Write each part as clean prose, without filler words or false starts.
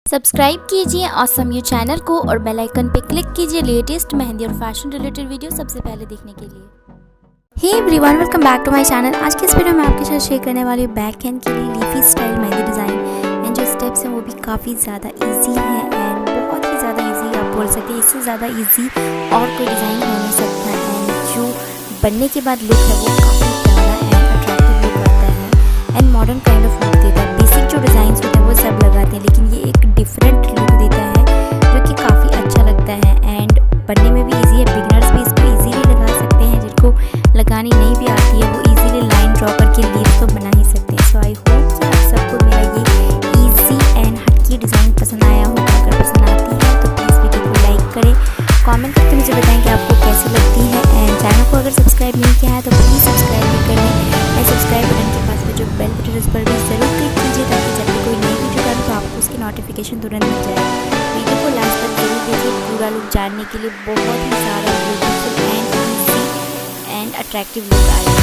Subscribe कीजिए awesome you channel को और बेल आइकन पे क्लिक कीजिए लेटेस्ट मेहंदी और फैशन रिलेटेड वीडियो सबसे पहले देखने के लिए। Hey everyone, welcome back to my channel. आज के इस वीडियो में आपके साथ शेयर करने वाली बैक हैंड के लिए leafy style mehndi design and जो स्टेप्स हैं वो भी काफ़ी ज़्यादा इजी हैं एंड बहुत ही ज़्यादा इजी आप बोल सकते हैं। इससे ज़्यादा इजी और कोई डिज़ाइन हो नहीं सकता है। जो बनने के बाद लुक है वो काफ़ी प्यारा एंड अट्रैक्टिव लुक आता है and modern kind of look देता है। बेसिक जो डिज़ाइन होते हैं वो सब लगाते हैं, लेकिन ये एक डिफरेंट लुक देता है जो कि काफ़ी अच्छा लगता है एंड बनने में भी ईजी है। बिगिनर्स भी इसको ईजीली लगा सकते हैं, जिनको लगानी नहीं भी आती है वो ईजीली लाइन ड्रॉ करके लीव्स तो बना ही सकते हैं। सो आई होप कि आप सबको मेरा ये ईजी एंड हटकी डिज़ाइन पसंद आया होगा। अगर पसंद आती है तो प्लीज़ वीडियो को लाइक करें, कमेंट करके मुझे बताएं कि आपको कैसी लगती है एंड चैनल को अगर सब्सक्राइब नहीं किया है तो प्लीज़ सब्सक्राइब भी कर लें एंड सब्सक्राइब बटन के पास में जो बेल बटन है उस पर भी ज़रूर क्लिक कीजिए ताकि जब भी कोई नई वीडियो डालूं तो आपको उसकी नोटिफिकेशन तुरंत मिल जाए। वीडियो को लास्ट तक जरूर देखिए पूरा लुक जानने के लिए। बहुत ही ज़्यादा beautiful and easy and attractive look आएगा।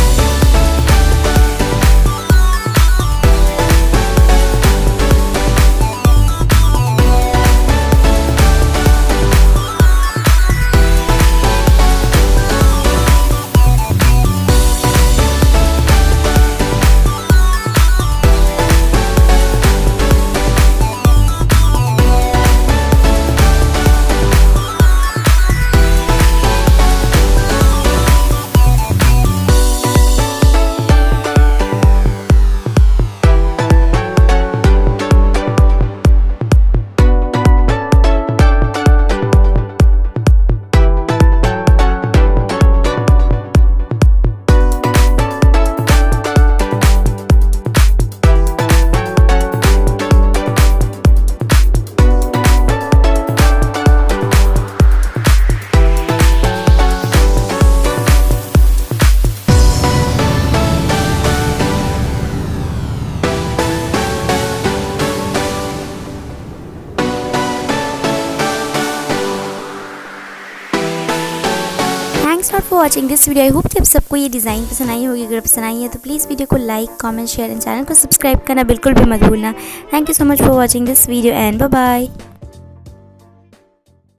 Thanks for watching this video. I hope कि आप सबको ये डिज़ाइन पसंद आई होगी। अगर पसंद आई है तो प्लीज़ वीडियो को like, comment, share and channel को सब्सक्राइब करना बिल्कुल भी मत भूलना। Thank you so much for watching this video and bye bye.